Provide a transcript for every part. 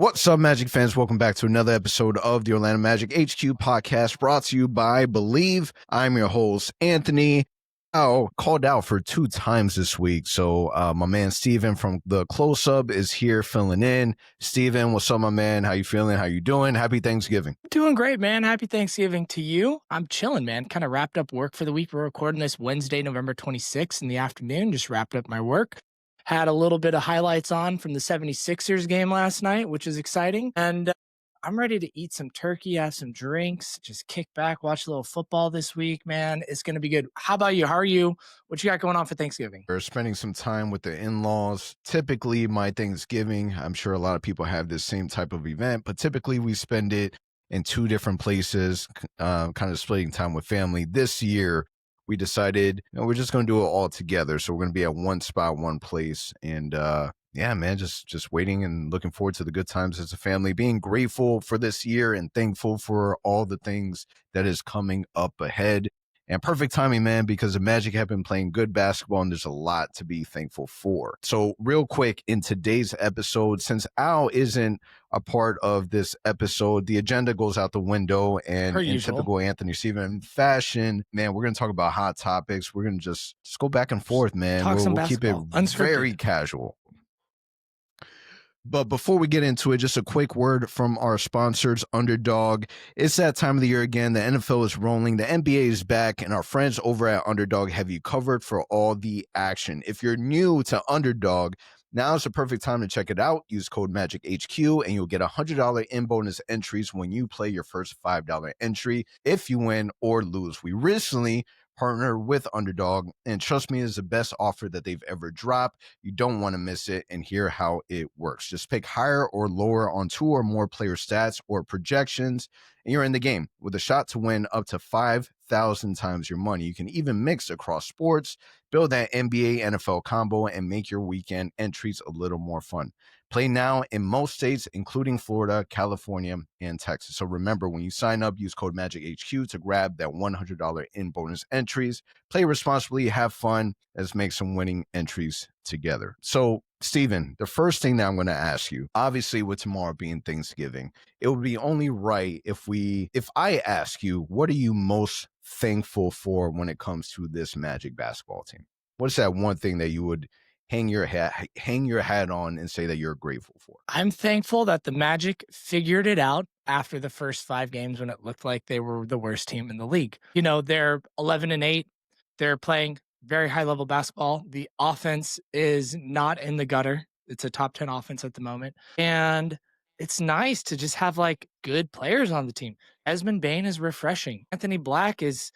What's up, Magic fans? Welcome back to another episode of the Orlando Magic HQ podcast brought to you by Believe. I'm your host, Anthony. Called out for 2 times this week. So my man Steven from the Close-Up is here filling in. Steven, what's up, my man? How you feeling? How you doing? Happy Thanksgiving. Doing great, man. Happy Thanksgiving to you. I'm chilling, man. Kind of wrapped up work for the week. We're recording this Wednesday, November 26th in the afternoon. Just wrapped up my work. Had a little bit of highlights on from the 76ers game last night, which is exciting. And I'm ready to eat some turkey, have some drinks, just kick back, watch a little football this week, man. It's going to be good. How about you? How are you? What you got going on for Thanksgiving? We're spending some time with the in-laws. Typically, my Thanksgiving, I'm sure a lot of people have this same type of event, but typically we spend it in 2 different places, kind of splitting time with family. This year, we decided we're just going to do it all together. So we're going to be at one spot, one place. And yeah, man, just waiting and looking forward to the good times as a family, being grateful for this year and thankful for all the things that is coming up ahead. And perfect timing, man, because the Magic have been playing good basketball and there's a lot to be thankful for. So real quick, in today's episode, since Al isn't a part of this episode, the agenda goes out the window. And in typical Anthony Steven fashion, man, we're going to talk about hot topics. We're going to just go back and forth, man. We'll keep it very casual. But before we get into it, just a quick word from our sponsors, Underdog. It's that time of the year again. The NFL is rolling. The NBA is back, and our friends over at Underdog have you covered for all the action. If you're new to Underdog, now is the perfect time to check it out. Use code MAGICHQ, and you'll get $100 in bonus entries when you play your first $5 entry if you win or lose. We recently partner with Underdog, and trust me, it's the best offer that they've ever dropped. You don't want to miss it, and hear how it works. Just pick higher or lower on 2 or more player stats or projections, and you're in the game with a shot to win up to 5,000 times your money. You can even mix across sports, build that NBA NFL combo, and make your weekend entries a little more fun. Play now in most states, including Florida, California, and Texas. So remember, when you sign up, use code MAGICHQ to grab that $100 in bonus entries. Play responsibly, have fun. Let's make some winning entries together. So, Steven, the first thing that I'm going to ask you, obviously with tomorrow being Thanksgiving, it would be only right if I ask you, what are you most thankful for when it comes to this Magic basketball team? What's that one thing that you would hang your hat on and say that you're grateful for? I'm thankful that the Magic figured it out after the first 5 games when it looked like they were the worst team in the league. You know, they're 11-8. They're playing very high level basketball. The offense is not in the gutter. It's a top 10 offense at the moment. And it's nice to just have like good players on the team. Desmond Bane is refreshing. Anthony Black is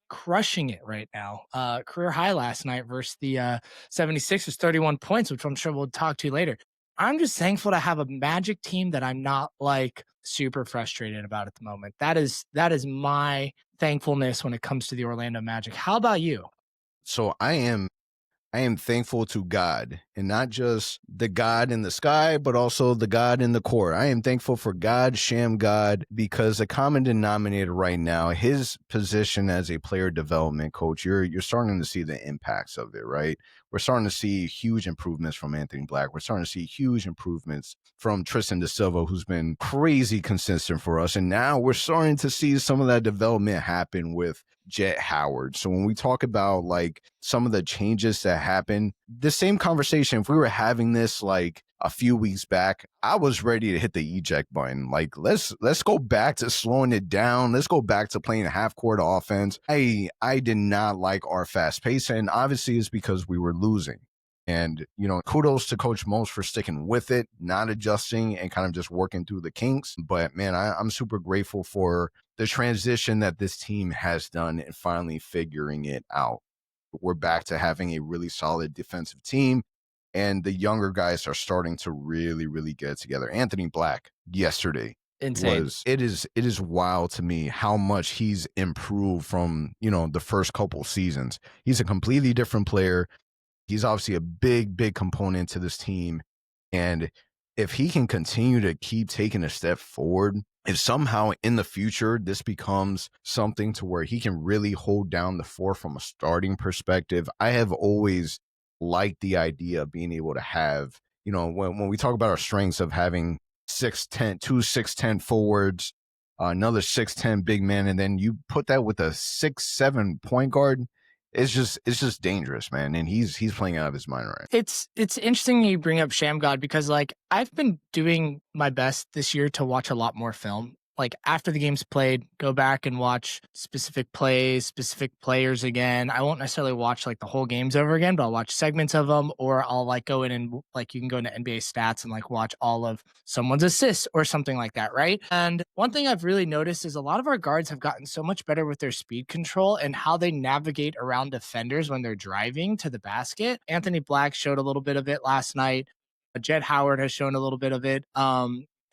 crushing it right now. Career high last night versus the 76ers, 31 points, which I'm sure we'll talk to later. I'm just thankful to have a Magic team that I'm not like super frustrated about at the moment. That is my thankfulness when it comes to the Orlando Magic. How about you? So I am thankful to God, and not just the God in the sky, but also the God in the court. I am thankful for God, Sham God, because the common denominator right now, his position as a player development coach, you're starting to see the impacts of it, right? We're starting to see huge improvements from Anthony Black. We're starting to see huge improvements from Tristan da Silva, who's been crazy consistent for us. And now we're starting to see some of that development happen with Jett Howard. So when we talk about like some of the changes that happen, the same conversation, if we were having this like a few weeks back, I was ready to hit the eject button. Like, let's go back to slowing it down. Let's go back to playing a half-court offense. I did not like our fast pace, and obviously it's because we were losing. And, you know, kudos to Coach Mose for sticking with it, not adjusting and kind of just working through the kinks. But, man, I'm super grateful for the transition that this team has done and finally figuring it out. We're back to having a really solid defensive team, and the younger guys are starting to really, really get it together. Anthony Black yesterday. Insane. It is wild to me how much he's improved from, you know, the first couple seasons. He's a completely different player. He's obviously a big, big component to this team. And if he can continue to keep taking a step forward, if somehow in the future this becomes something to where he can really hold down the fort from a starting perspective, I have always liked the idea of being able to have, you know, when we talk about our strengths of having 6'10", 6'10" forwards, another 6'10" big man, and then you put that with a 6'7" point guard. It's just dangerous, man. And he's playing out of his mind right. It's interesting you bring up Sham God because like I've been doing my best this year to watch a lot more film. Like after the game's played, go back and watch specific plays, specific players again. I won't necessarily watch like the whole games over again, but I'll watch segments of them, or I'll like go in and like you can go into NBA stats and like watch all of someone's assists or something like that, right? And one thing I've really noticed is a lot of our guards have gotten so much better with their speed control and how they navigate around defenders when they're driving to the basket. Anthony Black showed a little bit of it last night. Jett Howard has shown a little bit of it.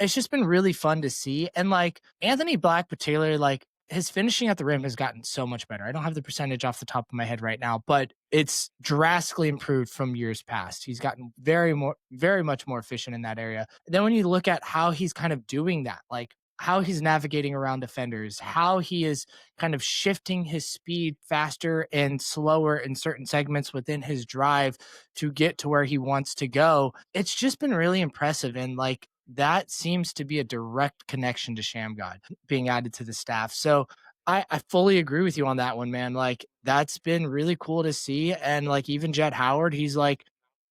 It's just been really fun to see. And like Anthony Black, particularly, like his finishing at the rim has gotten so much better. I don't have the percentage off the top of my head right now, but it's drastically improved from years past. He's gotten very much more efficient in that area. And then when you look at how he's kind of doing that, like how he's navigating around defenders, how he is kind of shifting his speed faster and slower in certain segments within his drive to get to where he wants to go. It's just been really impressive. And like that seems to be a direct connection to Shamgod being added to the staff. So I fully agree with you on that one, man. Like that's been really cool to see. And like even Jett Howard, he's like,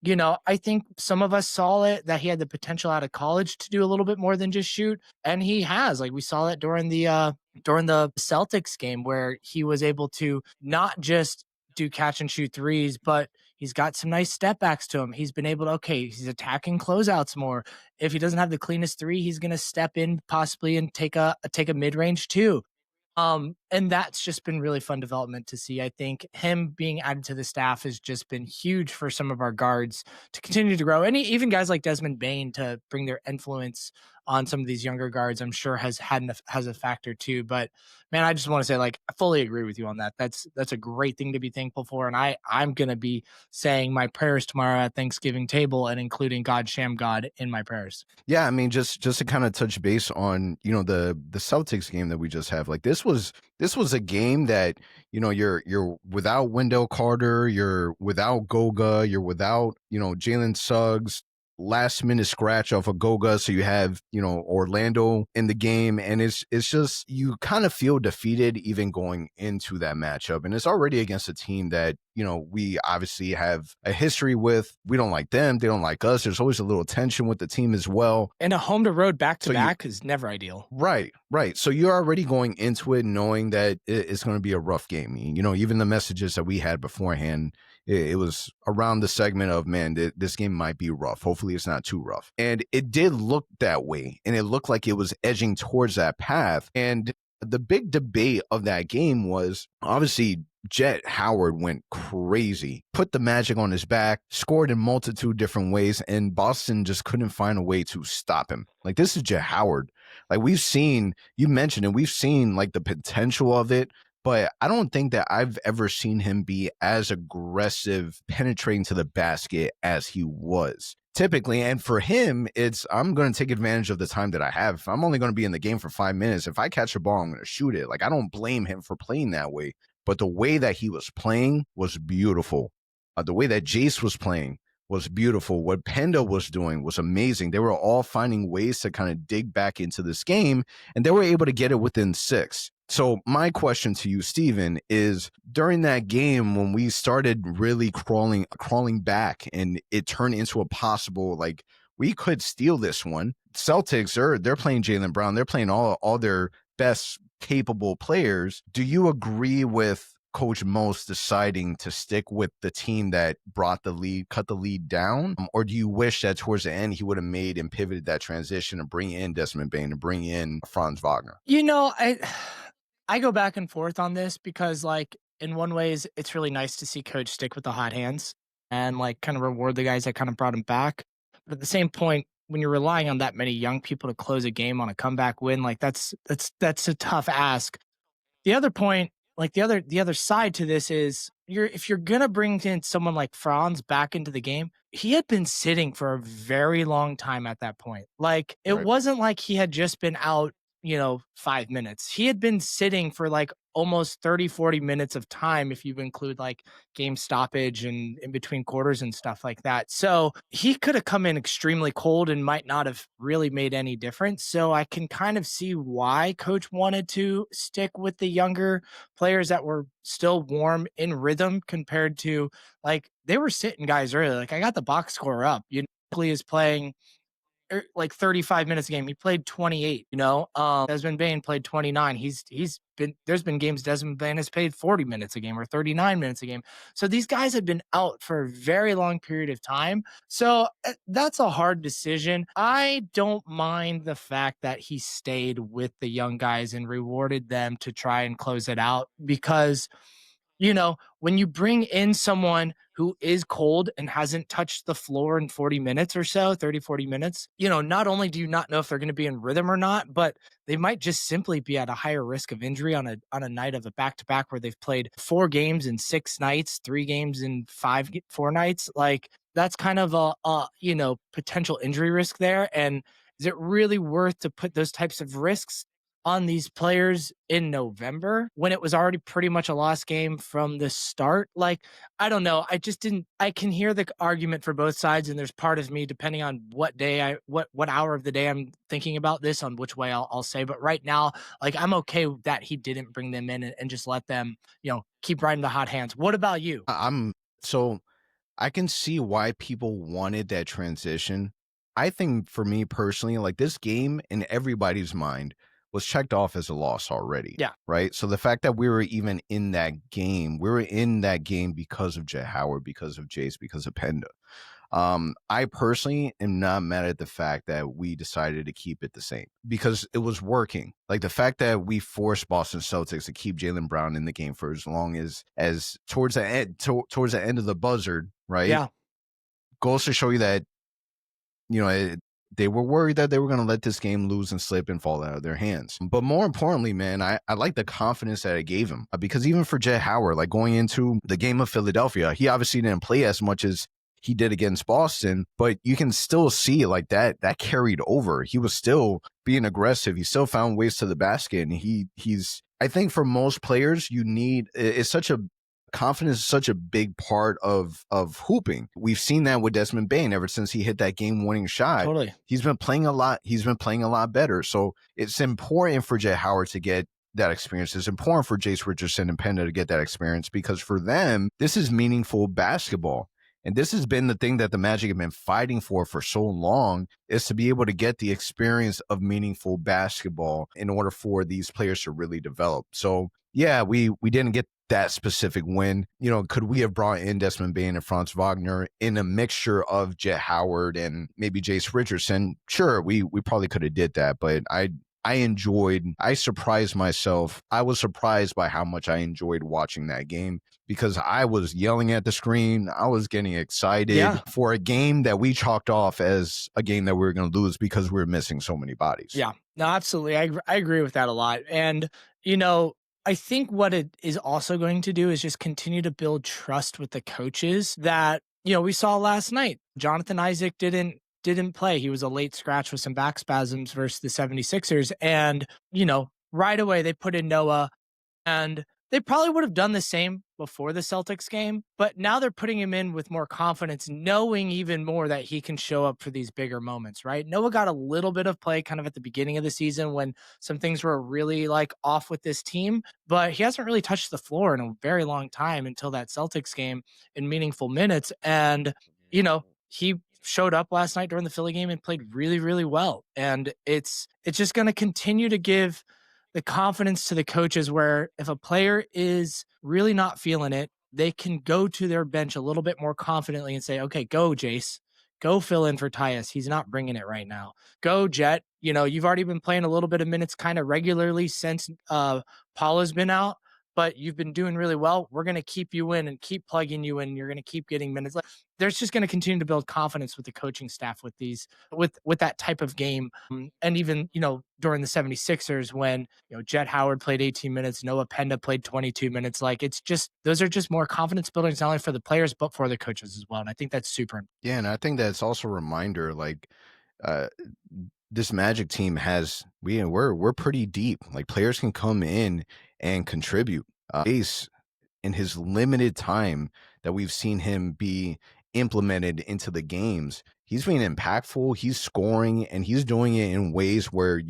I think some of us saw it that he had the potential out of college to do a little bit more than just shoot. And he has. Like we saw it during the Celtics game where he was able to not just do catch and shoot threes, but he's got some nice step backs to him. He's been able to, okay, he's attacking closeouts more. If he doesn't have the cleanest three, he's going to step in possibly and take a mid-range too. And that's just been really fun development to see. I think him being added to the staff has just been huge for some of our guards to continue to grow. And even guys like Desmond Bane to bring their influence on some of these younger guards, I'm sure has a factor too. But man, I just want to say, like, I fully agree with you on that. That's a great thing to be thankful for. And I'm gonna be saying my prayers tomorrow at Thanksgiving table and including God Sham God in my prayers. Yeah, I mean, just to kind of touch base on the Celtics game that we just have. Like this was a game that you're without Wendell Carter, you're without Goga, you're without Jalen Suggs. Last minute scratch off of Goga, so you have Orlando in the game, and it's just you kind of feel defeated even going into that matchup, and it's already against a team that we obviously have a history with. We don't like them, they don't like us. There's always a little tension with the team as well, and a home to road back to back is never ideal. Right. So you're already going into it knowing that it's going to be a rough game. Even the messages that we had beforehand, it was around the segment of, man, this game might be rough. Hopefully it's not too rough. And it did look that way. And it looked like it was edging towards that path. And the big debate of that game was obviously Jett Howard went crazy, put the Magic on his back, scored in multitude different ways, and Boston just couldn't find a way to stop him. Like, this is Jett Howard. Like, you mentioned it, we've seen like the potential of it, but I don't think that I've ever seen him be as aggressive penetrating to the basket as he was typically. And for him, I'm going to take advantage of the time that I have. If I'm only going to be in the game for 5 minutes, if I catch a ball, I'm going to shoot it. Like, I don't blame him for playing that way, but the way that he was playing was beautiful. The way that Jace was playing was beautiful. What Penda was doing was amazing. They were all finding ways to kind of dig back into this game, and they were able to get it within 6. So my question to you, Steven, is during that game when we started really crawling back and it turned into a possible, like, we could steal this one. Celtics, they're playing Jaylen Brown. They're playing all their best capable players. Do you agree with Coach Most deciding to stick with the team that brought the lead, cut the lead down? Or do you wish that towards the end he would have made and pivoted that transition and bring in Desmond Bane and bring in Franz Wagner? I go back and forth on this because, like, in one ways, it's really nice to see Coach stick with the hot hands and, like, kind of reward the guys that kind of brought him back. But at the same point, when you're relying on that many young people to close a game on a comeback win, like, that's a tough ask. The other point, like, the other side to this is if you're going to bring in someone like Franz back into the game, he had been sitting for a very long time at that point. Like, it wasn't like he had just been out 5 minutes. He had been sitting for like almost 30, 40 minutes of time if you include like game stoppage and in between quarters and stuff like that. So he could have come in extremely cold and might not have really made any difference. So I can kind of see why coach wanted to stick with the younger players that were still warm in rhythm compared to like they were sitting guys early. Like I got the box score up. Is playing like 35 minutes a game. He played 28, Desmond Bain played 29. There's been games Desmond Bain has played 40 minutes a game or 39 minutes a game. So these guys have been out for a very long period of time. So that's a hard decision. I don't mind the fact that he stayed with the young guys and rewarded them to try and close it out because when you bring in someone who is cold and hasn't touched the floor in 40 minutes or so, 30, 40 minutes, not only do you not know if they're going to be in rhythm or not, but they might just simply be at a higher risk of injury on a night of a back-to-back where they've played 4 games in 6 nights, 3 games in 4 nights. Like that's kind of a potential injury risk there. And is it really worth to put those types of risks on these players in November when it was already pretty much a lost game from the start? Like, I don't know. I just didn't. I can hear the argument for both sides, and there's part of me, depending on what hour of the day I'm thinking about this, on which way I'll say. But right now, like, I'm okay that he didn't bring them in and just let them, keep riding the hot hands. What about you? I'm so I can see why people wanted that transition. I think for me personally, like this game in everybody's mind was checked off as a loss already. Yeah, Right. So the fact that we were even in that game, we were in that game because of Jett Howard, because of Jace, because of Penda. I personally am not mad at the fact that we decided to keep it the same because it was working. Like the fact that we forced Boston Celtics to keep Jaylen Brown in the game for as long as towards the end towards the end of the buzzard, right? yeah, Goes to show you that you know they were worried that they were going to let this game lose and slip and fall out of their hands. But more importantly, man, I like the confidence that it gave him because even for Jett Howard, like going into the game of Philadelphia, he obviously didn't play as much as he did against Boston, but you can still see like that carried over. He was still being aggressive. He still found ways to the basket, and he's. I think for most players, it's such a confidence is such a big part of hooping. We've seen that with Desmond Bain ever since he hit that game-winning shot. totally. He's been playing a lot. He's been playing a lot better. So it's important for Jett Howard to get that experience. It's important for Jace Richardson and Penda to get that experience because for them, this is meaningful basketball. And this has been the thing that the Magic have been fighting for so long is to be able to get the experience of meaningful basketball in order for these players to really develop. So yeah, we didn't get that specific win. Could we have brought in Desmond Bain and Franz Wagner in a mixture of Jett Howard and maybe Jace Richardson? Sure, we probably could have did that, but I surprised myself. I was surprised by how much I enjoyed watching that game because I was yelling at the screen. I was getting excited for a game that we chalked off as a game that we were going to lose because we were missing so many bodies. Yeah, no, absolutely. I agree with that a lot. And, I think what it is also going to do is just continue to build trust with the coaches that, we saw last night. Jonathan Isaac didn't play. He was a late scratch with some back spasms versus the 76ers. And, right away they put in Noah, and they probably would have done the same before the Celtics game, but now they're putting him in with more confidence, knowing even more that he can show up for these bigger moments, right? Noah got a little bit of play kind of at the beginning of the season when some things were really like off with this team, but he hasn't really touched the floor in a very long time until that Celtics game in meaningful minutes. And, he showed up last night during the Philly game and played really, really well. And it's just going to continue to give the confidence to the coaches where if a player is really not feeling it, they can go to their bench a little bit more confidently and say, okay, go Jace, go fill in for Tyus. He's not bringing it right now. Go Jett. You've already been playing a little bit of minutes kind of regularly since Paula's been out, but you've been doing really well. We're going to keep you in and keep plugging you in. You're going to keep getting minutes. Like, there's just going to continue to build confidence with the coaching staff with with that type of game. And even, during the 76ers when, Jett Howard played 18 minutes, Noah Penda played 22 minutes. Like those are just more confidence buildings, not only for the players, but for the coaches as well. And I think that's super important. Yeah, and I think that's also a reminder, like, uh, this Magic team has we're pretty deep. Like players can come in and contribute. Ace in his limited time that we've seen him be implemented into the games, he's being impactful. He's scoring and he's doing it in ways where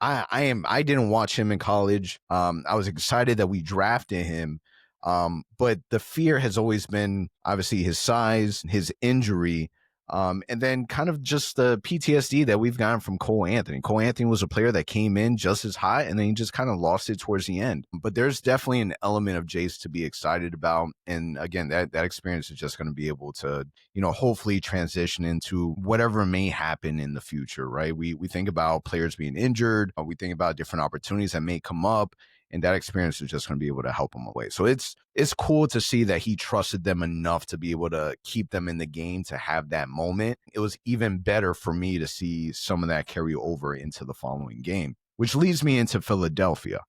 I didn't watch him in college. I was excited that we drafted him. But the fear has always been obviously his size, his injury, and then kind of just the PTSD that we've gotten from Cole Anthony. Cole Anthony was a player that came in just as hot and then he just kind of lost it towards the end. But there's definitely an element of Jace to be excited about. And again, that experience is just going to be able to, hopefully transition into whatever may happen in the future, right? We think about players being injured, we think about different opportunities that may come up, and that experience is just going to be able to help him away. So it's cool to see that he trusted them enough to be able to keep them in the game to have that moment. It was even better for me to see some of that carry over into the following game, which leads me into Philadelphia.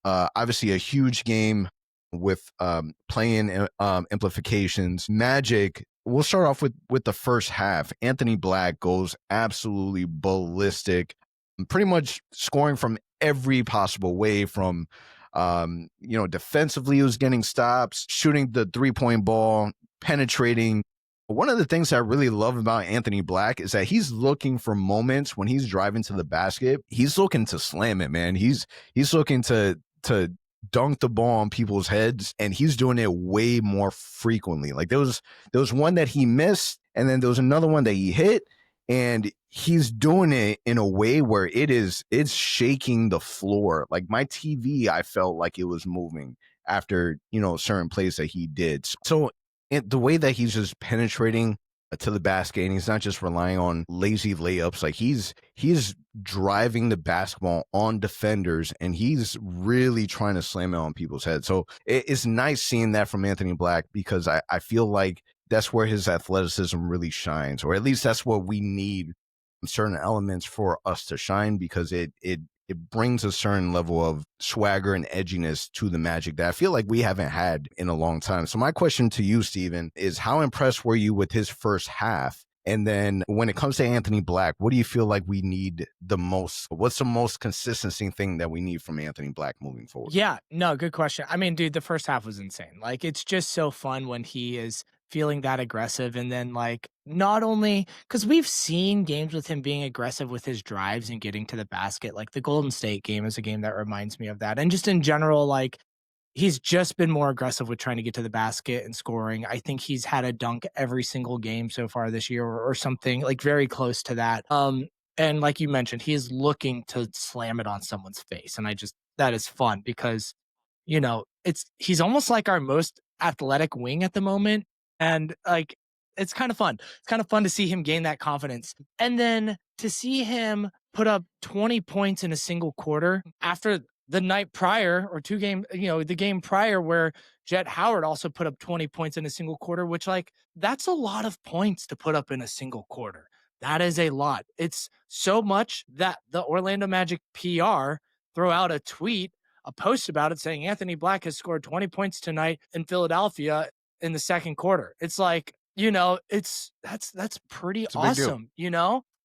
Obviously a huge game with playing implications. Magic, we'll start off with the first half. Anthony Black goes absolutely ballistic, pretty much scoring from every possible way. From defensively he was getting stops, shooting the 3-point ball, penetrating. One of the things I really love about Anthony Black is that he's looking for moments when he's driving to the basket. He's looking to slam it, man. He's looking to dunk the ball on people's heads, and he's doing it way more frequently. Like there was one that he missed, and then there was another one that he hit, and he's doing it in a way where it's shaking the floor. Like my TV, I felt like it was moving after, certain plays that he did. So the way that he's just penetrating to the basket, and he's not just relying on lazy layups. Like he's driving the basketball on defenders, and he's really trying to slam it on people's heads. So it's nice seeing that from Anthony Black, because I feel like that's where his athleticism really shines, or at least that's what we need certain elements for us to shine, because it brings a certain level of swagger and edginess to the Magic that I feel like we haven't had in a long time. So my question to you, Steven, is how impressed were you with his first half? And then when it comes to Anthony Black, what do you feel like we need the most? What's the most consistency thing that we need from Anthony Black moving forward? Yeah, no, good question. I mean, dude, the first half was insane. Like, it's just so fun when he is feeling that aggressive. And then, like, not only because we've seen games with him being aggressive with his drives and getting to the basket, like the Golden State game is a game that reminds me of that. And just in general, like, he's just been more aggressive with trying to get to the basket and scoring. I think he's had a dunk every single game so far this year, or something like very close to that. And like you mentioned, he is looking to slam it on someone's face. And that is fun because, he's almost like our most athletic wing at the moment. And like, it's kind of fun. It's kind of fun to see him gain that confidence. And then to see him put up 20 points in a single quarter after the night prior, or the game prior where Jett Howard also put up 20 points in a single quarter, which, like, that's a lot of points to put up in a single quarter. That is a lot. It's so much that the Orlando Magic PR throw out a post about it saying Anthony Black has scored 20 points tonight in Philadelphia in the second quarter. It's like, that's pretty awesome,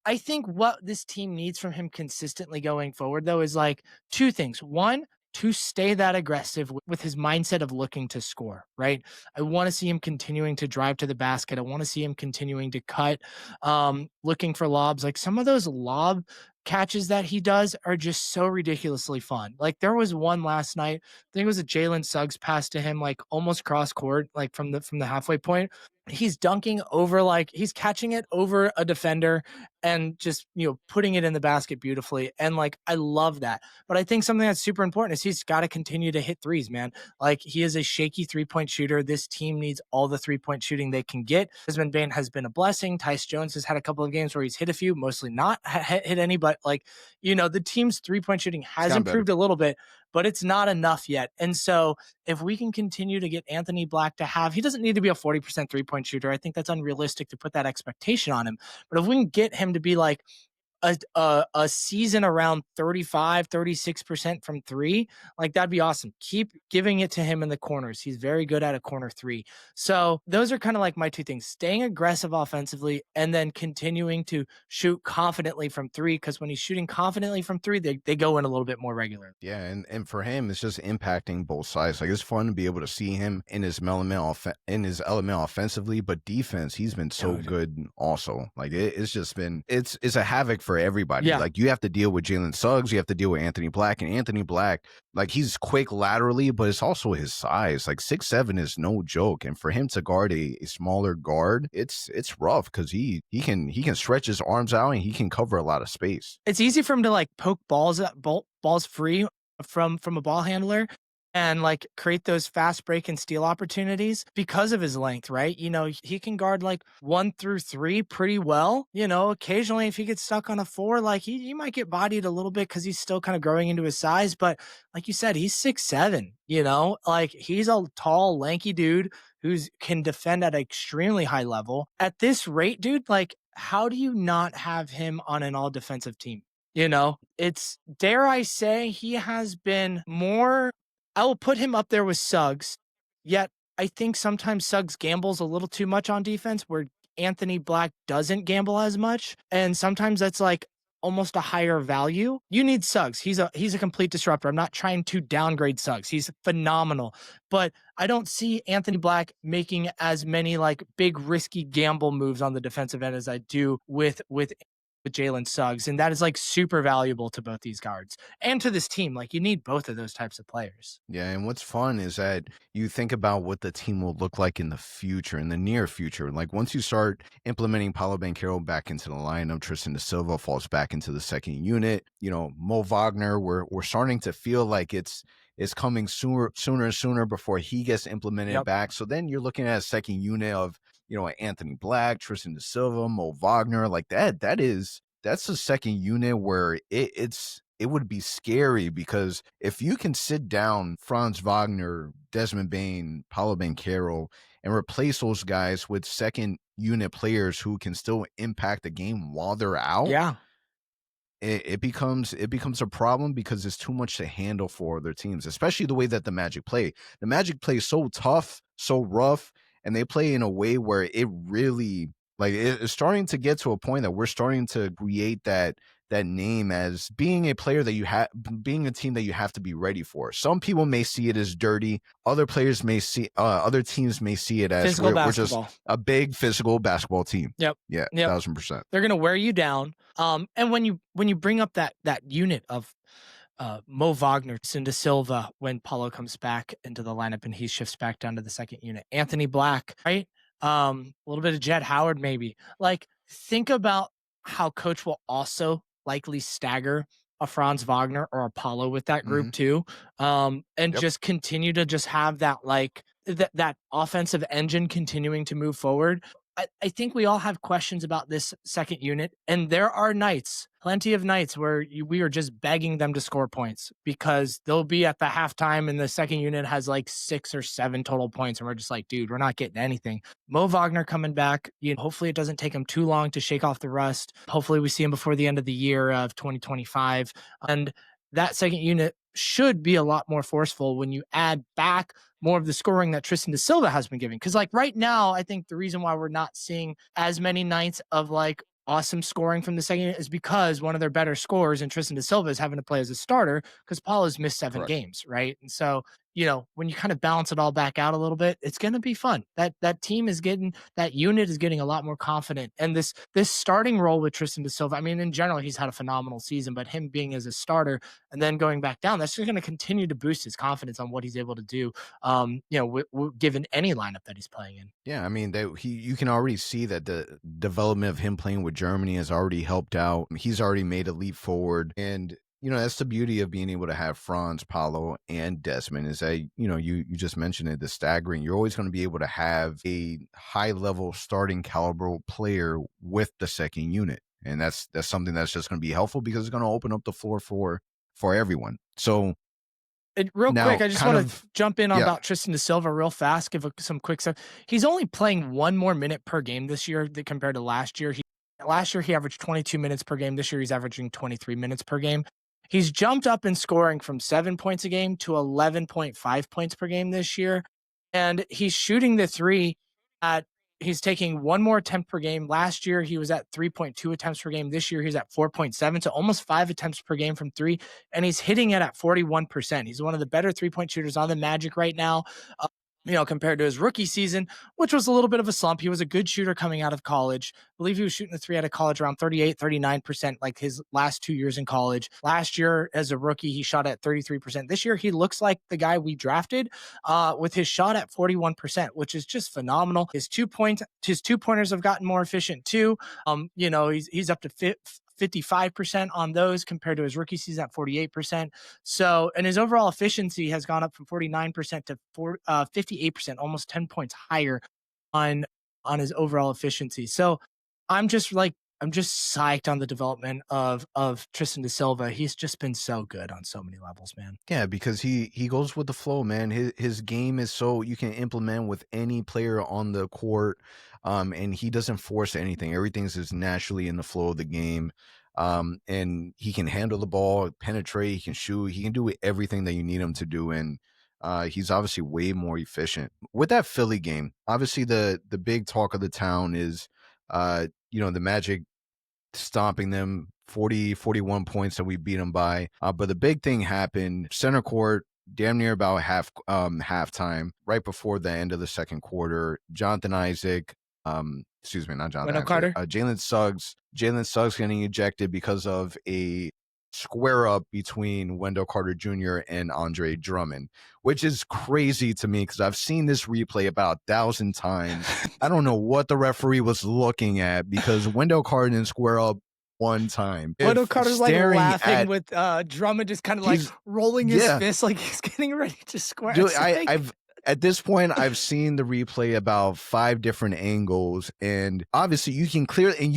I think what this team needs from him consistently going forward, though, is like two things. One, to stay that aggressive with his mindset of looking to score, right? I want to see him continuing to drive to the basket. I want to see him continuing to cut, looking for lobs. Like some of those lob catches that he does are just so ridiculously fun. Like there was one last night, I think it was a Jalen Suggs pass to him, like almost cross court, like from the halfway point. He's dunking over, like he's catching it over a defender and just, putting it in the basket beautifully. And like, I love that. But I think something that's super important is he's got to continue to hit threes, man. Like he is a shaky 3-point shooter. This team needs all the 3-point shooting they can get. Desmond Bane has been a blessing. Tyce Jones has had a couple of games where he's hit a few, mostly not hit any, but like, the team's 3-point shooting has improved a little bit, but it's not enough yet. And so if we can continue to get Anthony Black to he doesn't need to be a 40% 3-point shooter. I think that's unrealistic to put that expectation on him. But if we can get him to be like a season around 35, 36% from three, like that'd be awesome. Keep giving it to him in the corners. He's very good at a corner three. So those are kind of like my two things: staying aggressive offensively and then continuing to shoot confidently from three. Because when he's shooting confidently from three, they go in a little bit more regular. Yeah, and for him, it's just impacting both sides. Like it's fun to be able to see him in his element offensively, but defense, he's been so good also. Like it's just been it's a havoc for everybody. Yeah. Like you have to deal with Jalen Suggs, you have to deal with Anthony Black, and Anthony Black, like he's quick laterally, but it's also his size. Like 6'7" is no joke, and for him to guard a smaller guard, it's rough because he can stretch his arms out and he can cover a lot of space. It's easy for him to like poke balls free from a ball handler and like create those fast break and steal opportunities because of his length, right? You know, he can guard like 1 through 3 pretty well. You know, occasionally if he gets stuck on a 4, like he might get bodied a little bit because he's still kind of growing into his size. But like you said, he's 6'7", you know, like he's a tall, lanky dude who's can defend at an extremely high level. At this rate, dude, like how do you not have him on an all defensive team? You know, it's, dare I say, he has been more, I will put him up there with Suggs, yet I think sometimes Suggs gambles a little too much on defense where Anthony Black doesn't gamble as much. And sometimes that's like almost a higher value. You need Suggs. He's a complete disruptor. I'm not trying to downgrade Suggs. He's phenomenal. But I don't see Anthony Black making as many like big risky gamble moves on the defensive end as I do with Jalen Suggs. And that is like super valuable to both these guards and to this team. Like you need both of those types of players. Yeah, and what's fun is that you think about what the team will look like in the future, in the near future. Like once you start implementing Paolo Banchero back into the lineup, Tristan da Silva falls back into the second unit. You know, Mo Wagner, we're starting to feel like it's coming sooner and sooner before he gets implemented back. So then you're looking at a second unit of, you know, Anthony Black, Tristan da Silva, Mo Wagner, like that's a second unit where it would be scary because if you can sit down Franz Wagner, Desmond Bane, Paolo Banchero, and replace those guys with second unit players who can still impact the game while they're out, it becomes a problem because it's too much to handle for their teams, especially the way that the Magic play. The Magic play so tough, so rough, and they play in a way where it really, like, it's starting to get to a point that we're starting to create that name as being a player that you have, being a team that you have to be ready for. Some people may see it as dirty. Other players may see, other teams may see it as we're just a big physical basketball team. Yep. Yeah. 1,000%. They're going to wear you down. And when you bring up that unit of Mo Wagner, Cinda Silva, when Paulo comes back into the lineup and he shifts back down to the second unit, Anthony Black, right? A little bit of Jett Howard, maybe. Like, think about how coach will also likely stagger a Franz Wagner or Apollo with that group too. And just continue to just have that, like that offensive engine continuing to move forward. I think we all have questions about this second unit, and there are nights, plenty of nights where we are just begging them to score points because they'll be at the halftime and the second unit has like 6 or 7 total points. And we're just like, dude, we're not getting anything. Mo Wagner coming back. Hopefully it doesn't take him too long to shake off the rust. Hopefully we see him before the end of the year of 2025. And that second unit should be a lot more forceful when you add back more of the scoring that Tristan da Silva has been giving. Because like right now, I think the reason why we're not seeing as many nights of like awesome scoring from the second unit is because one of their better scorers in Tristan da Silva is having to play as a starter because Paolo's missed 7 games, right? And so, when you kind of balance it all back out a little bit, it's going to be fun. That team is getting, that unit is getting a lot more confident. And this starting role with Tristan da Silva, I mean, in general, he's had a phenomenal season, but him being as a starter and then going back down, that's just going to continue to boost his confidence on what he's able to do, given any lineup that he's playing in. Yeah, I mean, you can already see that the development of him playing with Germany has already helped out. He's already made a leap forward. And that's the beauty of being able to have Franz, Paolo, and Desmond is that, you just mentioned it, the staggering. You're always going to be able to have a high-level starting caliber player with the second unit. And that's something that's just going to be helpful because it's going to open up the floor for everyone. So real quick, I just want to jump in about Tristan da Silva real fast, give some quick stuff. He's only playing 1 more minute per game this year compared to last year. Last year, he averaged 22 minutes per game. This year, he's averaging 23 minutes per game. He's jumped up in scoring from 7 points a game to 11.5 points per game this year. And he's shooting the three at, he's taking one more attempt per game. Last year, he was at 3.2 attempts per game. This year, he's at 4.7, so almost 5 attempts per game from three. And he's hitting it at 41%. He's one of the better 3-point shooters on the Magic right now. Compared to his rookie season, which was a little bit of a slump. He was a good shooter coming out of college. I believe he was shooting the three out of college around 38, 39%, like his last 2 years in college. Last year, as a rookie, he shot at 33%. This year, he looks like the guy we drafted with his shot at 41%, which is just phenomenal. His 2-pointers have gotten more efficient too. He's up to 55% on those compared to his rookie season at 48%. So, and his overall efficiency has gone up from 49% to 58%, almost 10 points higher on his overall efficiency. So I'm just psyched on the development of Tristan da Silva. He's just been so good on so many levels, man. Yeah, because he goes with the flow, man. His game is so you can implement with any player on the court, and he doesn't force anything. Everything's just naturally in the flow of the game, and he can handle the ball, penetrate, he can shoot, he can do everything that you need him to do, and he's obviously way more efficient. With that Philly game, obviously the big talk of the town is, the Magic stomping them 41 points that we beat them by. But the big thing happened center court, damn near about halftime, right before the end of the second quarter. Jonathan Isaac, excuse me, not Jonathan Isaac, Carter, Jalen Suggs getting ejected because of a square up between Wendell Carter Jr. and Andre Drummond, which is crazy to me because I've seen this replay about 1,000 times. I don't know what the referee was looking at because Wendell Carter didn't square up one time. Wendell Carter's like laughing with Drummond just kind of like rolling his fist like he's getting ready to square. Dude, at this point, I've seen the replay about 5 different angles, and obviously you can clearly,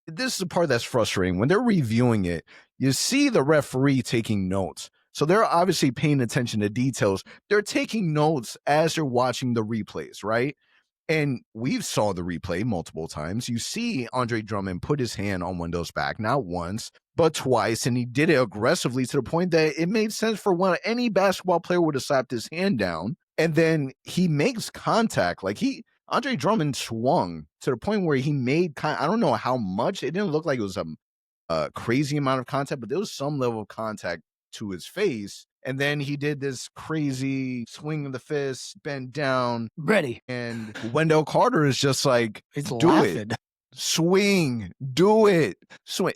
this is the part that's frustrating. When they're reviewing it, you see the referee taking notes. So they're obviously paying attention to details. They're taking notes as they're watching the replays, right? And we've saw the replay multiple times. You see Andre Drummond put his hand on Wendell's back, not once, but twice. And he did it aggressively to the point that it made sense for any basketball player would have slapped his hand down. And then he makes contact. Andre Drummond swung to the point where he made I don't know how much. It didn't look like it was a crazy amount of contact, but there was some level of contact to his face. And then he did this crazy swing of the fist, bent down. Ready. And Wendell Carter is just like, it's do laughing. It. Swing. Do it. Swing.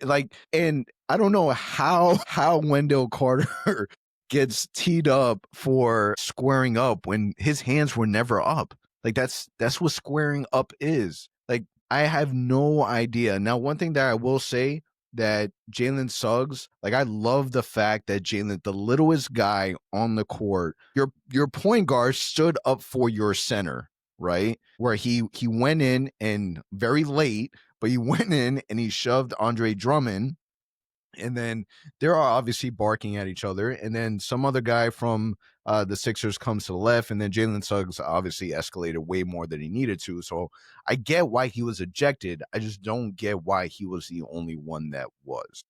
And I don't know how Wendell Carter gets teed up for squaring up when his hands were never up. That's what squaring up is. I have no idea. Now, one thing that I will say that Jalen Suggs, I love the fact that Jalen, the littlest guy on the court, your point guard stood up for your center, right? Where he went in and very late, but he went in and he shoved Andre Drummond. And then they're obviously barking at each other. And then some other guy from the Sixers comes to the left. And then Jalen Suggs obviously escalated way more than he needed to. So I get why he was ejected. I just don't get why he was the only one that was.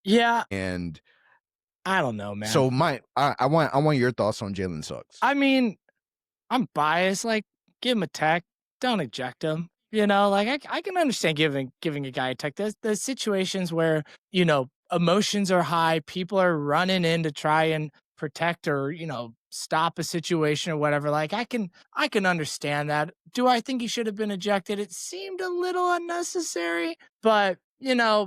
Yeah. And I don't know, man. So I want your thoughts on Jalen Suggs. I mean, I'm biased. Give him a tech. Don't eject him. I can understand giving a guy a tech. There's situations where, emotions are high. People are running in to try and protect or, stop a situation or whatever. I can understand that. Do I think he should have been ejected? It seemed a little unnecessary, but, yeah,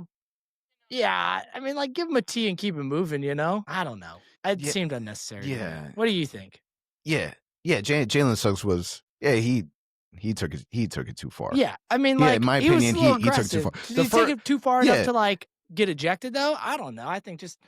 I mean, give him a T and keep him moving, I don't know. It seemed unnecessary. Yeah. What do you think? Yeah. Jalen Suggs was, he took it too far. Yeah. I mean, in my opinion, he took it too far. Did he take it too far enough to get ejected though? I don't know. I think just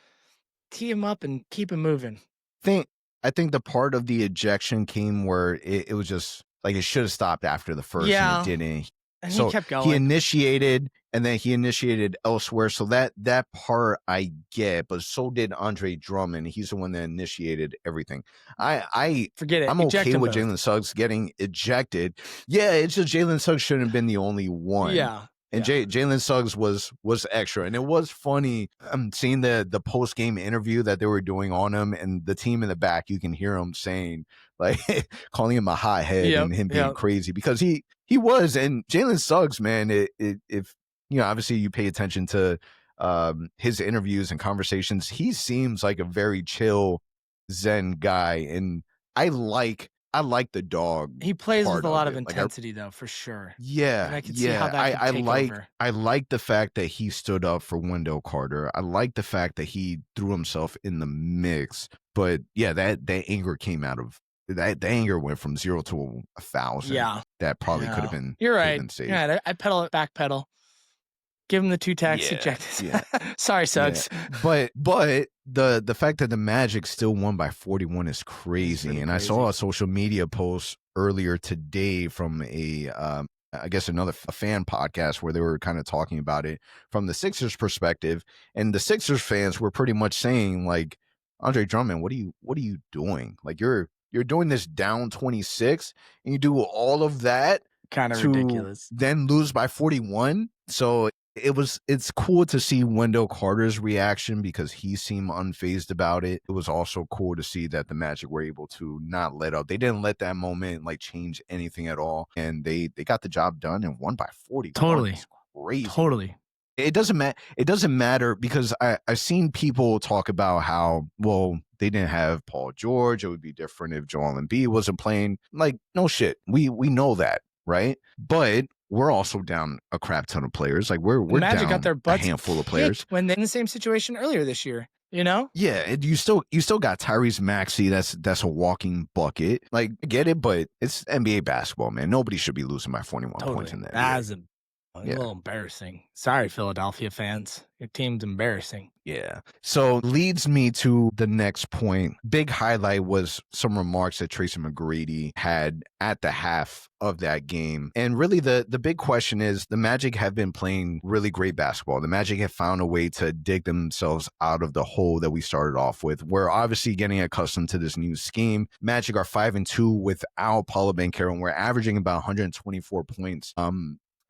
tee him up and keep him moving. I think the part of the ejection came where it was just it should have stopped after the first and it didn't. And so he kept going. He initiated and then he initiated elsewhere. So that part I get, but so did Andre Drummond. He's the one that initiated everything. I forget it. I'm okay with Jalen Suggs getting ejected. Yeah, it's just Jalen Suggs shouldn't have been the only one. Yeah. And Jalen Suggs was extra, and it was funny. I'm seeing the post game interview that they were doing on him, and the team in the back. You can hear him saying like calling him a hot head and him being crazy because he was. And Jalen Suggs, man, if obviously you pay attention to his interviews and conversations, he seems like a very chill Zen guy, and I like the dog. He plays with a lot of intensity, though, for sure. Yeah, and I can see how that could take over. I like the fact that he stood up for Wendell Carter. I like the fact that he threw himself in the mix. But yeah, that anger came out of that. The anger went from 0 to 1,000. Yeah, that probably could have been. You're right. Been saved. Yeah, I pedal it, back pedal. Give him the 2 tacks, eject. Yeah. Sorry, Suggs. Yeah. But the fact that the Magic still won by 41 is crazy. And I saw a social media post earlier today from I guess a fan podcast where they were kind of talking about it from the Sixers perspective. And the Sixers fans were pretty much saying like, Andre Drummond, what are you doing? Like you're doing this down 26 and you do all of that. Kind of ridiculous. Then lose by 41. So it's cool to see Wendell Carter's reaction because he seemed unfazed about it. It was also cool to see that the Magic were able to not let up. They didn't let that moment like change anything at all. And they got the job done and won by 40. Totally. Crazy. Totally. It doesn't matter because I've seen people talk about how, well, they didn't have Paul George. It would be different if Joel Embiid wasn't playing. Like, no shit. We know that, right? But we're also down a crap ton of players. Like we're Magic down got their butts a handful of players when they're in the same situation earlier this year. Yeah, you still got Tyrese Maxey. That's a walking bucket. Like, I get it, but it's NBA basketball, man. Nobody should be losing by 41 points in that. That's a little embarrassing. Sorry, Philadelphia fans. Your team's embarrassing. Yeah. So leads me to the next point. Big highlight was some remarks that Tracy McGrady had at the half of that game. And really the big question is the Magic have been playing really great basketball. The Magic have found a way to dig themselves out of the hole that we started off with. We're obviously getting accustomed to this new scheme. Magic are 5-2 without Paolo Banchero, and we're averaging about 124 points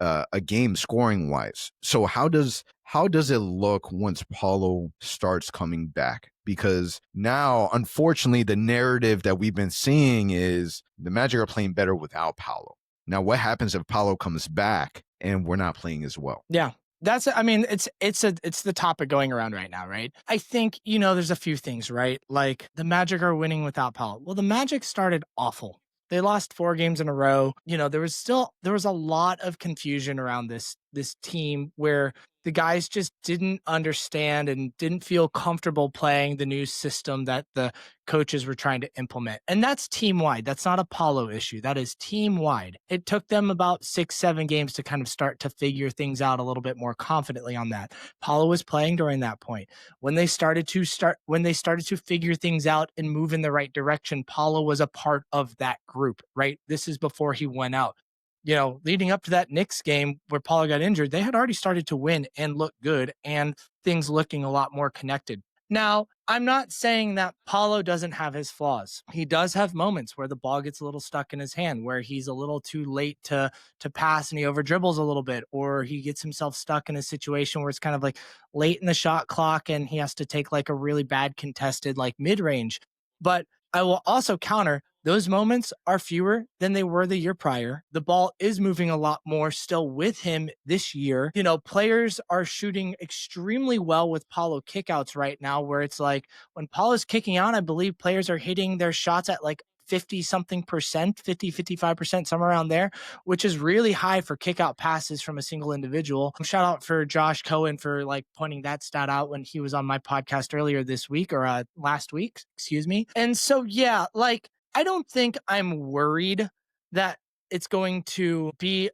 a game scoring wise. So how does it look once Paolo starts coming back? Because now, unfortunately, the narrative that we've been seeing is the Magic are playing better without Paolo. Now, what happens if Paolo comes back and we're not playing as well? Yeah. It's the topic going around right now, right? I think, there's a few things, right? Like the Magic are winning without Paolo. Well, the Magic started awful. They lost 4 games in a row. There was a lot of confusion around this team where the guys just didn't understand and didn't feel comfortable playing the new system that the coaches were trying to implement. And that's team-wide. That's not a Paolo issue. That is team-wide. It took them about 6-7 games to kind of start to figure things out a little bit more confidently on that. Paolo was playing during that point. When they started to figure things out and move in the right direction, Paolo was a part of that group, right? This is before he went out. Leading up to that Knicks game where Paolo got injured, they had already started to win and look good and things looking a lot more connected. Now, I'm not saying that Paolo doesn't have his flaws. He does have moments where the ball gets a little stuck in his hand, where he's a little too late to pass and he over dribbles a little bit, or he gets himself stuck in a situation where it's kind of like late in the shot clock and he has to take like a really bad contested like mid-range. But I will also counter, those moments are fewer than they were the year prior. The ball is moving a lot more still with him this year. Players are shooting extremely well with Paolo kickouts right now, where it's like when Paolo's kicking out, I believe players are hitting their shots at like 50 something percent, 50, 55%, somewhere around there, which is really high for kick out passes from a single individual. Shout out for Josh Cohen for like pointing that stat out when he was on my podcast earlier this week or last week, excuse me. And so, yeah, like, I don't think I'm worried that it's going to be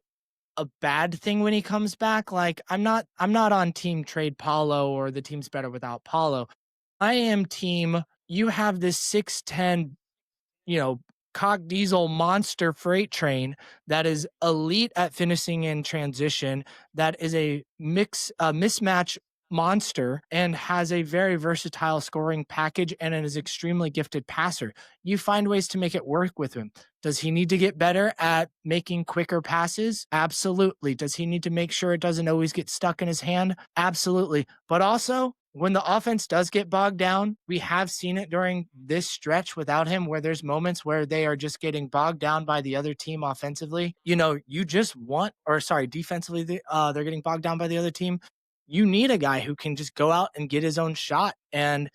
a bad thing when he comes back. Like, I'm not on team trade Paolo or the team's better without Paolo. I am team, you have this 6'10", cock diesel monster freight train that is elite at finishing in transition, that is a mismatch monster and has a very versatile scoring package and is extremely gifted passer. You find ways to make it work with him. Does he need to get better at making quicker passes? Absolutely. Does he need to make sure it doesn't always get stuck in his hand? Absolutely. But also, when the offense does get bogged down, we have seen it during this stretch without him, where there's moments where they are just getting bogged down by the other team offensively. You just want, or sorry, defensively, they're getting bogged down by the other team. You need a guy who can just go out and get his own shot and,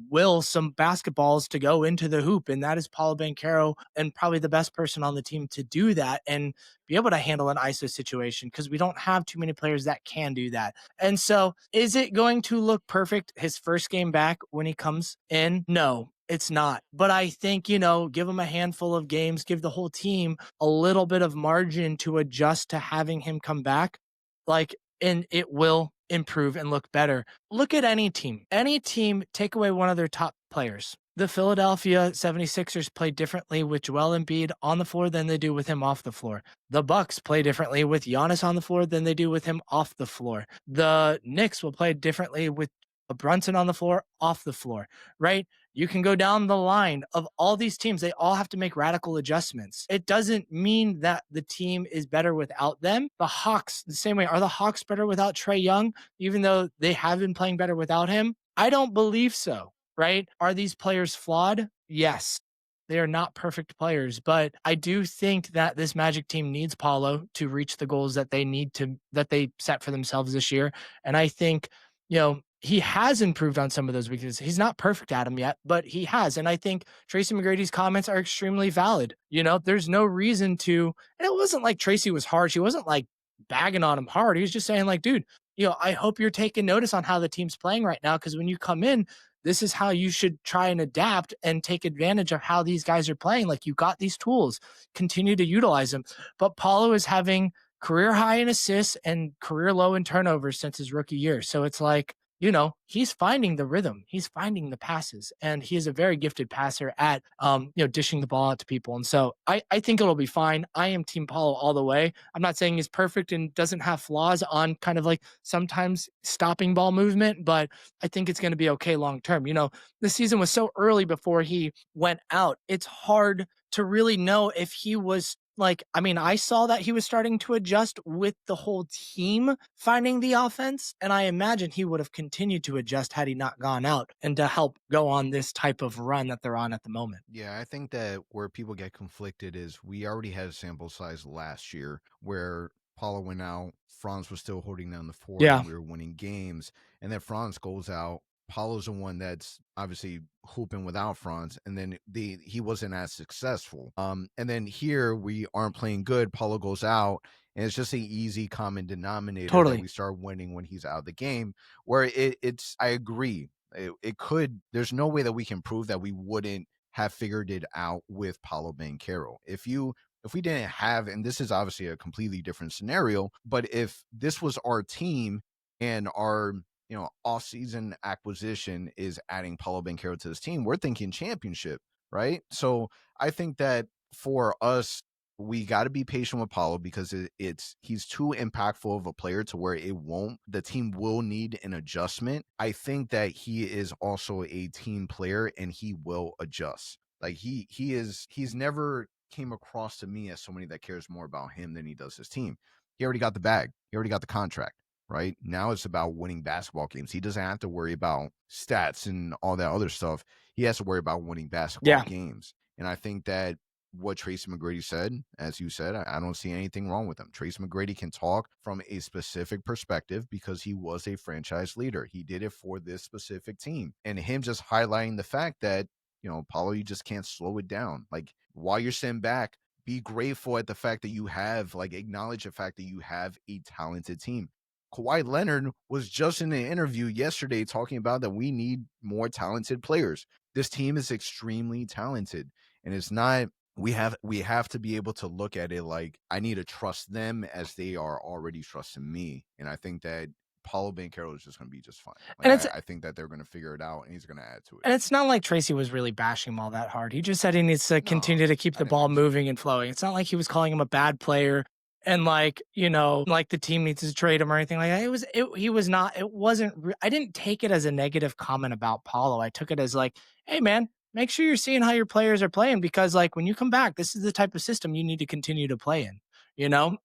will some basketballs to go into the hoop. And that is Paolo Banchero, and probably the best person on the team to do that and be able to handle an ISO situation, because we don't have too many players that can do that. And so, is it going to look perfect his first game back when he comes in? No, it's not. But I think, give him a handful of games, give the whole team a little bit of margin to adjust to having him come back. Like, and it will improve and look better. Look at any team. Any team, take away one of their top players. The Philadelphia 76ers play differently with Joel Embiid on the floor than they do with him off the floor. The Bucks play differently with Giannis on the floor than they do with him off the floor. The Knicks will play differently with Brunson on the floor, off the floor, right? You can go down the line of all these teams. They all have to make radical adjustments. It doesn't mean that the team is better without them. The Hawks, the same way. Are the Hawks better without Trae Young, even though they have been playing better without him? I don't believe so, right? Are these players flawed? Yes. They are not perfect players, but I do think that this Magic team needs Paulo to reach the goals that they set for themselves this year. And I think, he has improved on some of those weaknesses. He's not perfect at them yet, but he has. And I think Tracy McGrady's comments are extremely valid. There's no reason to, and it wasn't like Tracy was harsh. He wasn't like bagging on him hard. He was just saying, like, dude, I hope you're taking notice on how the team's playing right now. Cause when you come in, this is how you should try and adapt and take advantage of how these guys are playing. Like, you got these tools, continue to utilize them. But Paulo is having career high in assists and career low in turnovers since his rookie year. So it's like, he's finding the rhythm, he's finding the passes, and he is a very gifted passer at, dishing the ball out to people. And so I think it'll be fine. I am Team Paulo all the way. I'm not saying he's perfect and doesn't have flaws on kind of like sometimes stopping ball movement, but I think it's going to be okay long term. The season was so early before he went out. It's hard to really know if he was like, I mean, I saw that he was starting to adjust with the whole team finding the offense, and I imagine he would have continued to adjust had he not gone out and to help go on this type of run that they're on at the moment. Yeah, I think that where people get conflicted is we already had a sample size last year where Paulo went out, Franz was still holding down the fort, Yeah, and we were winning games. And then Franz goes out. Paulo's the one that's obviously hooping without Franz, and then he wasn't as successful. And then here we aren't playing good. Paulo goes out, and it's just an easy common denominator that totally. we start winning when he's out of the game. Where it's, I agree, it could. There's no way that we can prove that we wouldn't have figured it out with Paolo Banchero. If we didn't have, and this is obviously a completely different scenario, but if this was our team and our off-season acquisition is adding Paolo Banchero to this team, we're thinking championship, right? So I think that for us, we got to be patient with Paulo because he's too impactful of a player to where the team will need an adjustment. I think that he is also a team player and he will adjust. Like he's never came across to me as somebody that cares more about him than he does his team. He already got the bag. He already got the contract. Right now it's about winning basketball games. He doesn't have to worry about stats and all that other stuff. He has to worry about winning basketball Yeah. games. And I think that what Tracy McGrady said, as you said, I don't see anything wrong with him. Tracy McGrady can talk from a specific perspective because he was a franchise leader. He did it for this specific team. And him just highlighting the fact that, Paulo, you just can't slow it down. Like, while you're sitting back, be grateful at the fact that you have, acknowledge the fact that you have a talented team. Kawhi Leonard was just in an interview yesterday talking about that we need more talented players. This team is extremely talented, and it's not. We have to be able to look at it like I need to trust them as they are already trusting me, and I think that Paulo Banchero is just going to be just fine. And it's I think that they're going to figure it out, and he's going to add to it. and it's not like Tracy was really bashing him all that hard. He just said he needs to No, continue to keep I the didn't ball think so. moving and flowing. It's not like he was calling him a bad player and like, like the team needs to trade him or anything like that. He was not, it wasn't, I didn't take it as a negative comment about Paulo. I took it as like, hey man, make sure you're seeing how your players are playing because like when you come back, this is the type of system you need to continue to play in,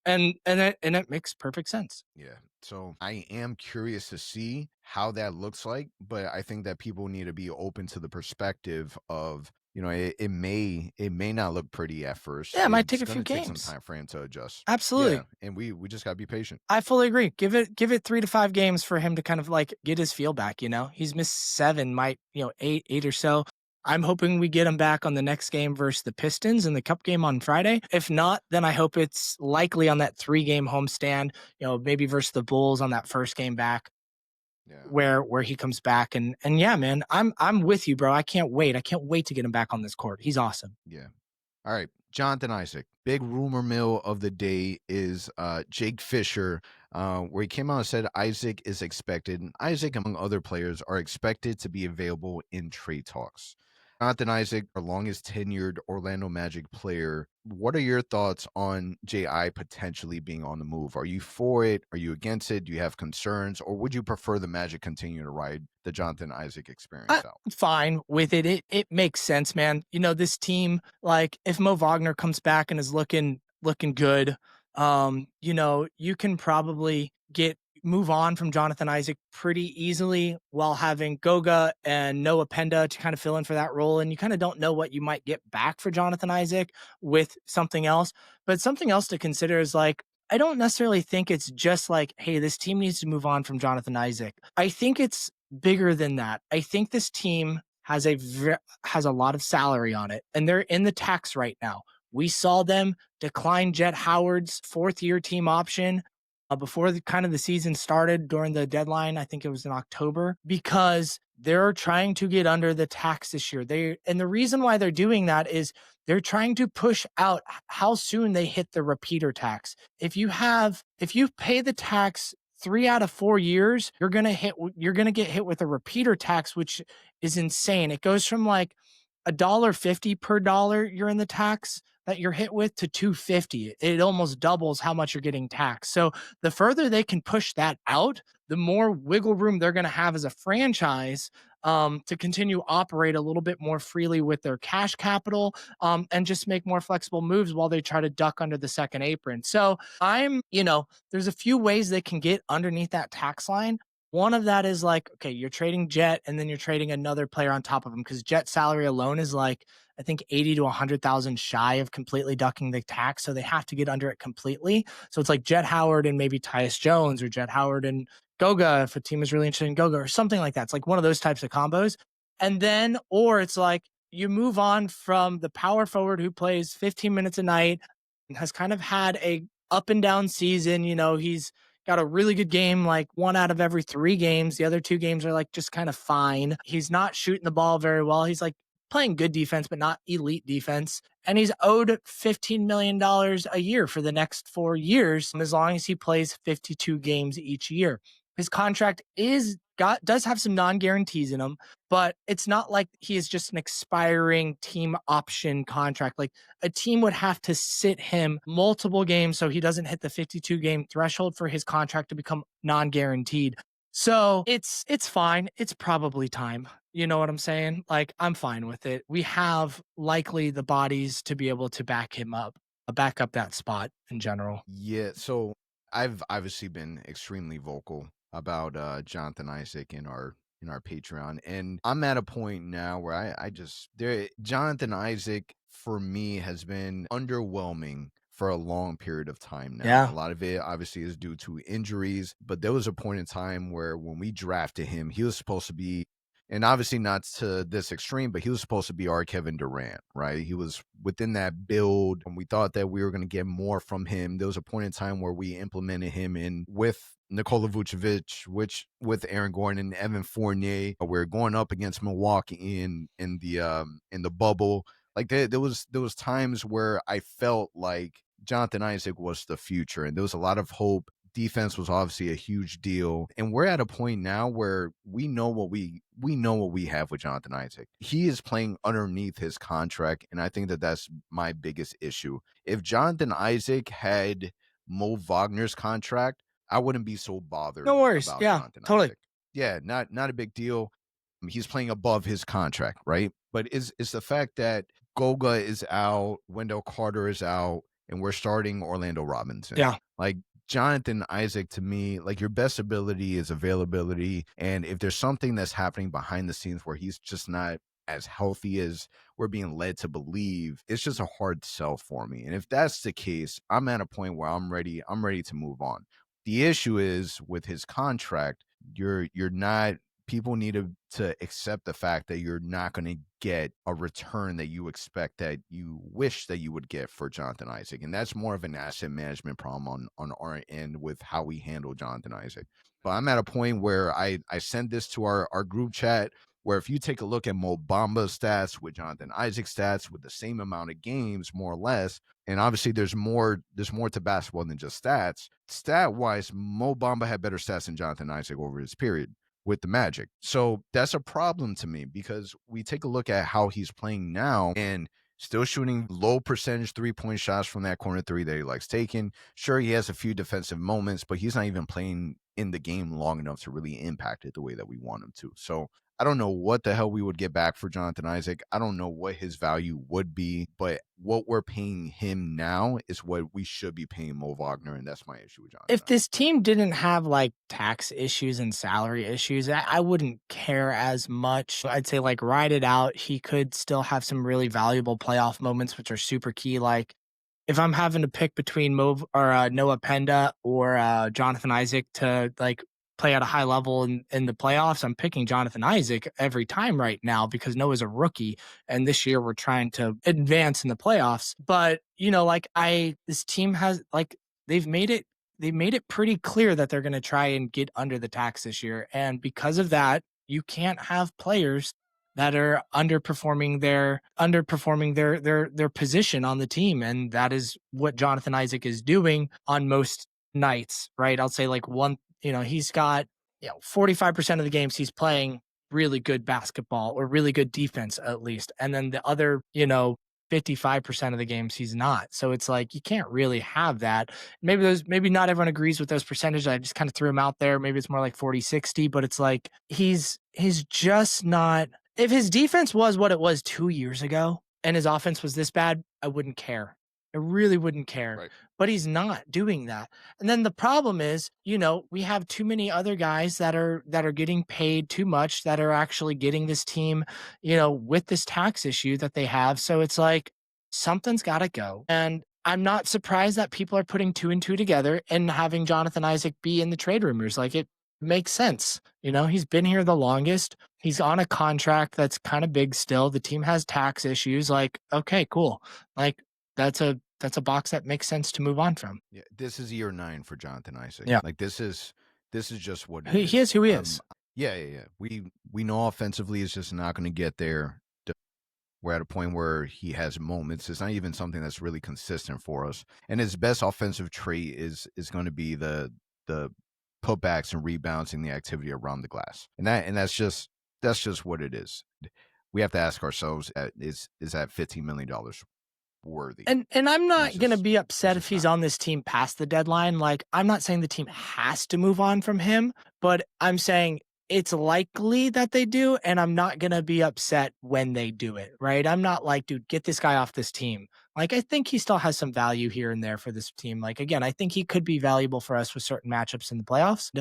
and it makes perfect sense. Yeah. So I am curious to see how that looks like, but I think that people need to be open to the perspective of, it may not look pretty at first. Yeah, it might take It's a few gonna take some games. time for him to adjust. Yeah. Absolutely. And we just gotta be patient. I fully agree. Give it 3 to 5 games for him to kind of like get his feel back. He's missed 7, might eight or so. I'm hoping we get him back on the next game versus the Pistons in the Cup game on Friday. If not, then I hope it's likely on that 3 game homestand. Maybe versus the Bulls on that first game back, Yeah. where he comes back and yeah, man, I'm with you, bro. I can't wait. I can't wait to get him back on this court. He's awesome. Yeah. All right, Jonathan Isaac. Big rumor mill of the day is Jake Fisher, where he came out and said Isaac is expected, and Isaac, among other players, are expected to be available in trade talks. Jonathan Isaac, our longest tenured Orlando Magic player. What are your thoughts on JI potentially being on the move? Are you for it? Are you against it? Do you have concerns? Or would you prefer the Magic continue to ride the Jonathan Isaac experience out? I'm fine with it. It makes sense, man. This team, like if Mo Wagner comes back and is looking good, you can probably get move on from Jonathan Isaac pretty easily while having Goga and Noah Penda to kind of fill in for that role. And you kind of don't know what you might get back for Jonathan Isaac with something else. But something else to consider is like I don't necessarily think it's just like, hey, this team needs to move on from Jonathan Isaac. I think it's bigger than that. I think this team has a lot of salary on it, and they're in the tax right now. We saw them decline Jett Howard's 4th-year team option before the season started during the deadline. I think it was in October because they're trying to get under the tax this year. And the reason why they're doing that is they're trying to push out how soon they hit the repeater tax. If you pay the tax 3 out of 4 years, you're gonna get hit with a repeater tax, which is insane. It goes from like $1.50 per dollar you're in the tax that you're hit with to 250. It almost doubles how much you're getting taxed. So the further they can push that out, the more wiggle room they're going to have as a franchise to continue operate a little bit more freely with their cash capital and just make more flexible moves while they try to duck under the second apron. So there's a few ways they can get underneath that tax line. One of that is like, okay, you're trading Jett and then you're trading another player on top of him because Jett's salary alone is like, I think 80 to 100,000 shy of completely ducking the tax. So they have to get under it completely. So it's like Jett Howard and maybe Tyus Jones or Jett Howard and Goga if a team is really interested in Goga or something like that. It's like one of those types of combos. And then, or it's like you move on from the power forward who plays 15 minutes a night and has kind of had a up and down season. He's got a really good game, like 1 out of every 3 games. The other 2 games are like just kind of fine. He's not shooting the ball very well. He's like playing good defense, but not elite defense. And he's owed $15 million a year for the next 4 years, as long as he plays 52 games each year. His contract does have some non-guarantees in him, but it's not like he is just an expiring team option contract. Like a team would have to sit him multiple games so he doesn't hit the 52 game threshold for his contract to become non-guaranteed. So it's fine. It's probably time. You know what I'm saying? Like I'm fine with it. We have likely the bodies to be able to back up that spot in general. Yeah, so I've obviously been extremely vocal about Jonathan Isaac in our Patreon, and I'm at a point now where I just there Jonathan Isaac for me has been underwhelming for a long period of time now. Yeah. A lot of it obviously is due to injuries, but there was a point in time where when we drafted him, he was supposed to be, and obviously not to this extreme, but he was supposed to be our Kevin Durant, right? He was within that build, and we thought that we were going to get more from him. There was a point in time where we implemented him in with Nikola Vucevic, which with Aaron Gordon and Evan Fournier. We're going up against Milwaukee in the bubble. Like there was times where I felt like Jonathan Isaac was the future, and there was a lot of hope. Defense was obviously a huge deal, and we're at a point now where we know what we have with Jonathan Isaac. He is playing underneath his contract, and I think that that's my biggest issue. If Jonathan Isaac had Mo Wagner's contract, I wouldn't be so No bothered worries. about Yeah, Jonathan totally. Isaac. Yeah, not a big deal. He's playing above his contract, right? But it's the fact that Goga is out, Wendell Carter is out, and we're starting Orlando Robinson. Yeah. Like Jonathan Isaac, to me, like your best ability is availability. And if there's something that's happening behind the scenes where he's just not as healthy as we're being led to believe, it's just a hard sell for me. And if that's the case, I'm at a point where I'm ready to move on. The issue is with his contract, you're not, people need to accept the fact that you're not going to get a return that you expect, that you wish that you would get for Jonathan Isaac. And that's more of an asset management problem on our end with how we handle Jonathan Isaac. But I'm at a point where I sent this to our group chat, where if you take a look at Mo Bamba's stats with Jonathan Isaac stats with the same amount of games, more or less, and obviously there's more to basketball than just stats. Stat wise, Mo Bamba had better stats than Jonathan Isaac over his period with the Magic. So that's a problem to me, because we take a look at how he's playing now and still shooting low percentage 3-point shots from that corner three that he likes taking. Sure, he has a few defensive moments, but he's not even playing in the game long enough to really impact it the way that we want him to. So I don't know what the hell we would get back for Jonathan Isaac. I don't know what his value would be, but what we're paying him now is what we should be paying Mo Wagner, and that's my issue with Jonathan If Isaac. this team didn't have like tax issues and salary issues, I wouldn't care as much. I'd say like ride it out. He could still have some really valuable playoff moments, which are super key. Like if I'm having to pick between Noah Penda or Jonathan Isaac to like play at a high level in the playoffs, I'm picking Jonathan Isaac every time right now because Noah's a rookie. And this year we're trying to advance in the playoffs. But, like this team has like, they've made it pretty clear that they're going to try and get under the tax this year. And because of that, you can't have players that are underperforming their position on the team. And that is what Jonathan Isaac is doing on most nights, right? I'll say like he's got 45% of the games he's playing really good basketball or really good defense at least. And then the other, 55% of the games he's not. So it's like you can't really have that. Maybe not everyone agrees with those percentages. I just kind of threw him out there. Maybe it's more like 40-60, but it's like he's just not. If his defense was what it was 2 years ago and his offense was this bad, I wouldn't care. I really wouldn't care. Right. But he's not doing that. And then the problem is, we have too many other guys that are getting paid too much, that are actually getting this team, with this tax issue that they have. So it's like something's got to go. And I'm not surprised that people are putting two and two together and having Jonathan Isaac be in the trade rumors. Like it makes sense. He's been here the longest. He's on a contract that's kind of big still. The team has tax issues. Like, okay, cool. Like that's a box that makes sense to move on from. Yeah, this is year 9 for Jonathan Isaac. Yeah. Like this is just what it is. He is who he is. Yeah. We know offensively it's just not going to get there. We're at a point where he has moments. It's not even something that's really consistent for us. And his best offensive trait is going to be the putbacks and rebounds and the activity around the glass. And that's just what it is. We have to ask ourselves, is that $15 million worthy? And I'm not going to be upset if he's not. on this team past the deadline. Like, I'm not saying the team has to move on from him, but I'm saying it's likely that they do, and I'm not going to be upset when they do it, right? I'm not like, dude, get this guy off this team. Like, I think he still has some value here and there for this team. Like, again, I think he could be valuable for us with certain matchups in the playoffs.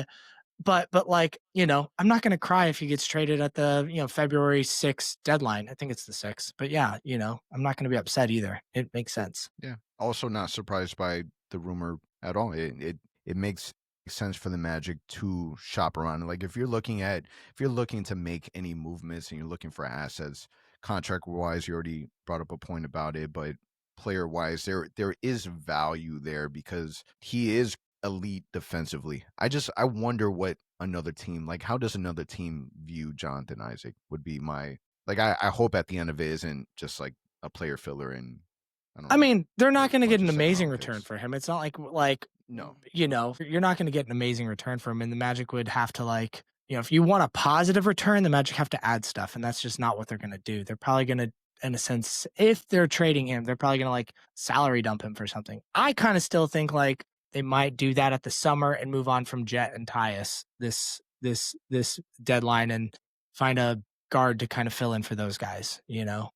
But like, I'm not going to cry if he gets traded at the, February 6th deadline. I think it's the 6th. But yeah, I'm not going to be upset either. It makes sense. Yeah. Also not surprised by the rumor at all. It makes sense for the Magic to shop around. Like if you're looking to make any movements and you're looking for assets, contract wise, you already brought up a point about it, but player wise, there is value there because he is elite defensively. I wonder what another team, like how does another team view Jonathan Isaac would be my, like I hope at the end of it isn't just like a player filler and I mean, they're not going to get an bunch of amazing second-round return picks. for him. It's not like No. you're not going to get an amazing return for him, and the Magic would have to like, if you want a positive return, the Magic have to add stuff, and that's just not what they're going to do. They're probably going to, in a sense, if they're trading him, they're probably going to like salary dump him for something. I kind of still think like they might do that at the summer and move on from Jett and Tyus this deadline and find a guard to kind of fill in for those guys, you know.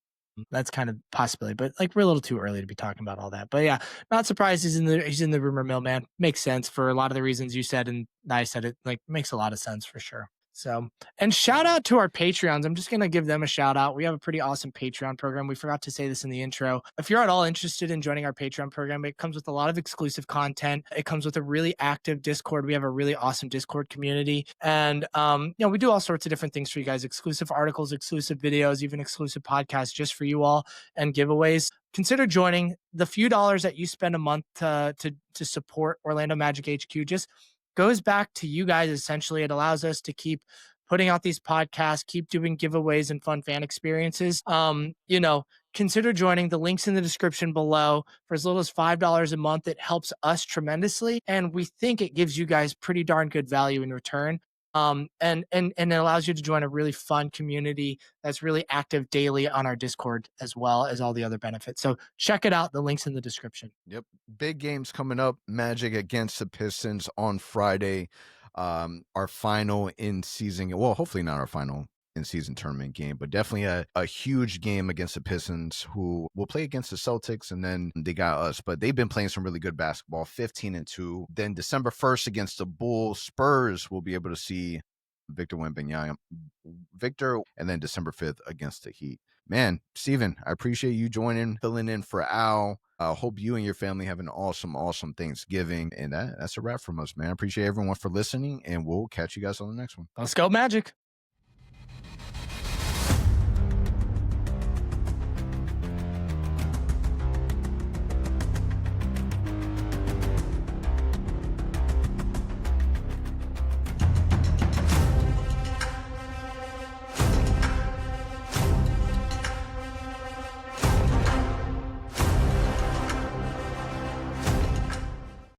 That's kind of possibility, but like we're a little too early to be talking about all that. But yeah, not surprised he's in the rumor mill, man. Makes sense for a lot of the reasons you said and I said it. Like makes a lot of sense for sure. So, and shout out to our Patreons. I'm just going to give them a shout out. We have a pretty awesome Patreon program. We forgot to say this in the intro. If you're at all interested in joining our Patreon program, it comes with a lot of exclusive content. It comes with a really active Discord. We have a really awesome Discord community. And, you know, we do all sorts of different things for you guys, exclusive articles, exclusive videos, even exclusive podcasts just for you all and giveaways. Consider joining. The few dollars that you spend a month to support Orlando Magic HQ just goes back to you guys. Essentially, it allows us to keep putting out these podcasts, keep doing giveaways and fun fan experiences. You know, consider joining. The links in the description below. For as little as $5 a month, it helps us tremendously, and we think it gives you guys pretty darn good value in return. And it allows you to join a really fun community that's really active daily on our Discord, as well as all the other benefits. So check it out. The link's in the description. Yep. Big games coming up. Magic against the Pistons on Friday. Our final in season. Well, hopefully not our final in season tournament game, but definitely a huge game against the Pistons, who will play against the Celtics, and then they got us. But they've been playing some really good basketball, 15-2. Then December 1st against the Bulls. Spurs will be able to see Victor Wembanyama, and then December 5th against the Heat. Man, Steven, I appreciate you joining, filling in for Al. I hope you and your family have an awesome, awesome Thanksgiving. And that's a wrap from us, man. I appreciate everyone for listening, and we'll catch you guys on the next one. Let's go, Magic.